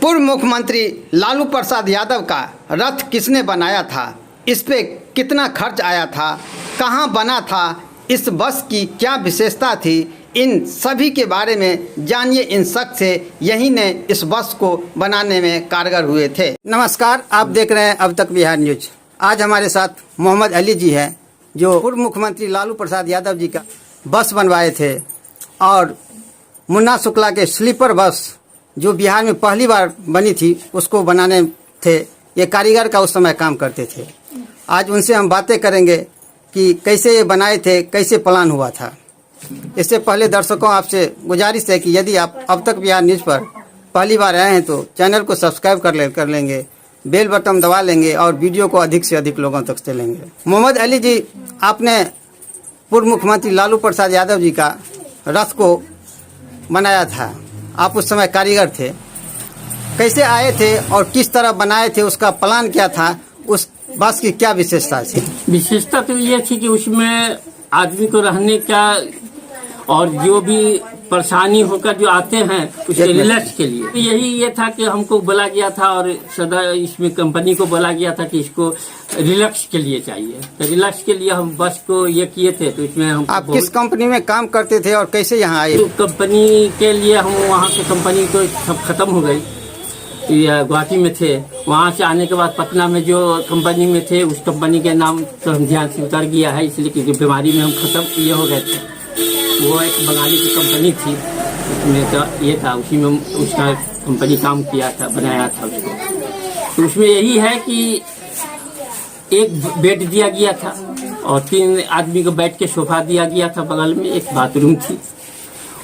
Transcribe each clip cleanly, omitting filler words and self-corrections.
पूर्व मुख्यमंत्री लालू प्रसाद यादव का रथ किसने बनाया था, इस पे कितना खर्च आया था, कहाँ बना था, इस बस की क्या विशेषता थी, इन सभी के बारे में जानिए इन शख्स से। यही ने इस बस को बनाने में कारगर हुए थे। नमस्कार, आप देख रहे हैं अब तक बिहार न्यूज। आज हमारे साथ मोहम्मद अली जी हैं, जो पूर्व मुख्यमंत्री लालू प्रसाद यादव जी का बस बनवाए थे और मुन्ना शुक्ला के स्लीपर बस जो बिहार में पहली बार बनी थी उसको बनाने थे। ये कारीगर का उस समय काम करते थे। आज उनसे हम बातें करेंगे कि कैसे ये बनाए थे, कैसे प्लान हुआ था। इससे पहले दर्शकों, आपसे गुजारिश है कि यदि आप अब तक बिहार न्यूज़ पर पहली बार आए हैं तो चैनल को सब्सक्राइब कर लेंगे, बेल बटन दबा लेंगे और वीडियो को अधिक से अधिक लोगों तक चलेंगे। मोहम्मद अली जी, आपने पूर्व मुख्यमंत्री लालू प्रसाद यादव जी का रथ को बनाया था। आप उस समय कारीगर थे। कैसे आए थे और किस तरह बनाए थे, उसका प्लान क्या था, उस बस की क्या विशेषता थी? विशेषता तो ये थी कि उसमें आदमी को रहने का और जो भी परेशानी होकर जो आते हैं उसके रिलैक्स के लिए, तो यही ये था कि हमको बोला गया था और सदा इसमें कंपनी को बोला गया था कि इसको रिलैक्स के लिए चाहिए। तो रिलैक्स के लिए हम बस को ये किए थे। तो इसमें हम आप किस कंपनी में काम करते थे और कैसे यहाँ आए? तो कंपनी के लिए हम वहाँ से कंपनी तो सब खत्म हो गई, गुवाहाटी में थे। वहाँ से आने के बाद पटना में जो कंपनी में थे उस कंपनी के नाम तो हम ध्यान से उतर गया है, इसलिए कि बीमारी में हम खत्म ये हो गए थे। वो एक बंगाली की कंपनी थी, उसमें तो ये था, उसी में उसका कंपनी काम किया था, बनाया था उसको। तो उसमें यही है कि एक बेड दिया गया था और 3 आदमी को बैठ के सोफा दिया गया था। बगल में एक बाथरूम थी।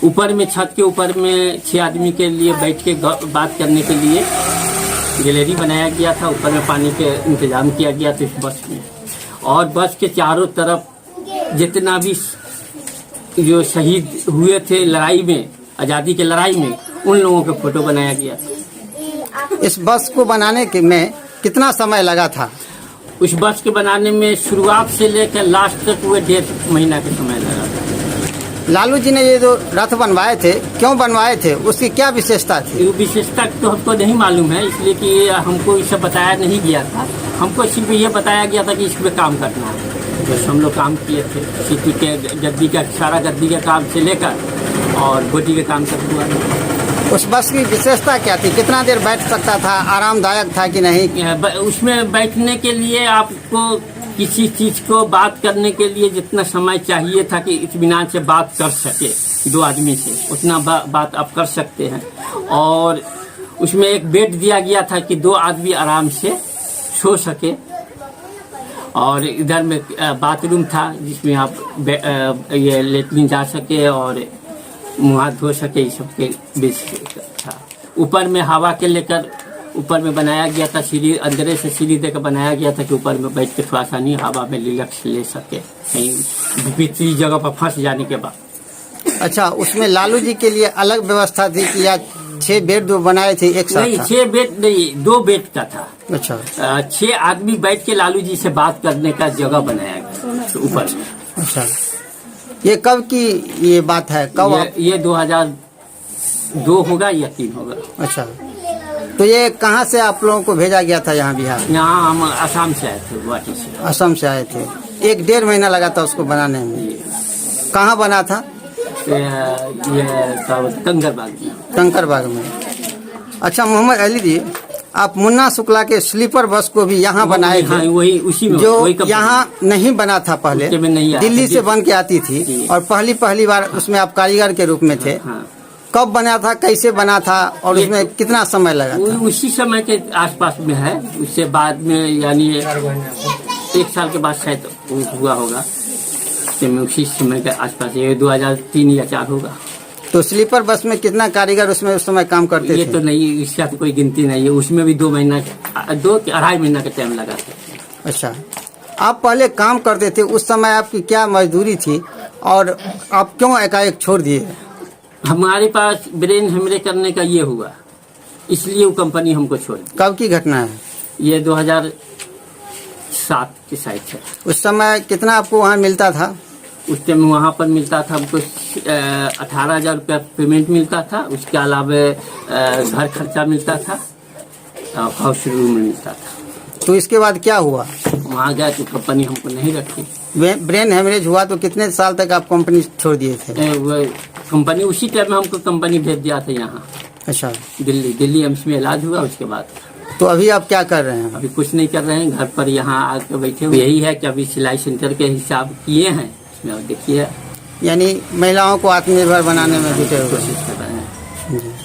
ऊपर में छत के ऊपर में 6 आदमी के लिए बैठ के बात करने के लिए गैलरी बनाया गया था। ऊपर में पानी के इंतजाम किया गया था इस बस में। और बस के चारों तरफ जितना भी जो शहीद हुए थे लड़ाई में, आज़ादी के लड़ाई में, उन लोगों का फोटो बनाया गया था। इस बस को बनाने के में कितना समय लगा था? उस बस के बनाने में शुरुआत से लेकर लास्ट तक हुए 1.5 महीना का समय लगा था। लालू जी ने ये जो रथ बनवाए थे, क्यों बनवाए थे, उसकी क्या विशेषता थी? ये विशेषता तो हमको नहीं मालूम है, इसलिए कि हमको इसे बताया नहीं गया था। हमको सिर्फ ये बताया गया था कि इसमें काम करना है। बस हम लोग काम किए थे। सिटी के गद्दी का सारा गद्दी के काम से लेकर और गोटी के काम तक हुआ। उस बस की विशेषता क्या थी? कितना देर बैठ सकता था? आरामदायक था कि नहीं? उसमें बैठने के लिए आपको किसी चीज को बात करने के लिए जितना समय चाहिए था कि इत्मीनान से बात कर सके 2 आदमी से, उतना बात आप कर सकते हैं। और उसमें एक बेड दिया गया था कि 2 आदमी आराम से सो सके। और इधर में बाथरूम था जिसमें आप ये लेटरिन जा सके और मुँह हाथ धो सके, इस सब के बीच था। ऊपर में हवा के लेकर ऊपर में बनाया गया था सीढ़ी, अंदर से सीढ़ी देकर बनाया गया था कि ऊपर में बैठ के थोड़ा सा नहीं हवा में रिलैक्स ले सके कहीं भीतरी जगह पर फंस जाने के बाद। अच्छा, उसमें लालू जी के लिए अलग व्यवस्था थी कि या 6 बेड जो बनाए थे एक साथ? नहीं, 6 बेड नहीं, 2 बेड का था। अच्छा, 6 आदमी बैठ के लालू जी से बात करने का जगह बनाया गया ऊपर में। अच्छा, ये कब की ये बात है? कब? ये 2002 होगा या 3 होगा। अच्छा, तो ये कहाँ से आप लोगों को भेजा गया था यहाँ बिहार? यहाँ हम असम से आए थे, गुवाहाटी से। असम से आए थे। 1-1.5 महीना लगा था उसको बनाने में। कहाँ बना था? ये कंकरबाग में। अच्छा मोहम्मद अली जी, आप मुन्ना शुक्ला के स्लीपर बस को भी यहाँ बनाए थे? हाँ, वही उसी में, जो यहाँ नहीं बना था पहले, दिल्ली से बन के आती थी और पहली बार उसमें आप कारीगर के रूप में थे। हाँ। कब बना था, कैसे बना था और उसमें कितना समय लगा था? उसी समय के आसपास में है। उससे बाद में यानी 1 साल के बाद शायद हुआ होगा। उसी समय के आसपास, ये 2003 या 4 होगा। तो स्लीपर बस में कितना कारीगर उसमें उस समय काम करते थे? ये तो नहीं, इसका तो कोई गिनती नहीं है। उसमें भी 2 महीना, 2-2.5 महीना का टाइम लगा था। अच्छा, आप पहले काम करते थे, उस समय आपकी क्या मजदूरी थी और आप क्यों एकाएक छोड़ दिए? हमारे पास ब्रेन हेमरेज करने का ये हुआ, इसलिए वो कंपनी हमको छोड़ दी। कब की घटना है? ये 2007 की साइड है। उस समय कितना आपको वहाँ मिलता था? उस टाइम वहाँ पर मिलता था हमको 18,000 रुपया पेमेंट मिलता था। उसके अलावा घर खर्चा मिलता था, हाउस रूम मिलता था। तो इसके बाद क्या हुआ? वहाँ गया तो कंपनी हमको नहीं रखी। ब्रेन हेमरेज हुआ तो कितने साल तक आप कंपनी छोड़ दिए थे? वो कंपनी उसी टाइम में हमको कंपनी भेज दिया था यहाँ। अच्छा, दिल्ली एम्स में इलाज हुआ। उसके बाद तो अभी आप क्या कर रहे हैं? अभी कुछ नहीं कर रहे हैं, घर पर यहाँ आके बैठे हुए। यही है कि अभी सिलाई सेंटर के हिसाब किए हैं, इसमें अब देखिए यानी महिलाओं को आत्मनिर्भर बनाने में जुटे हुए कोशिश कर रहे हैं।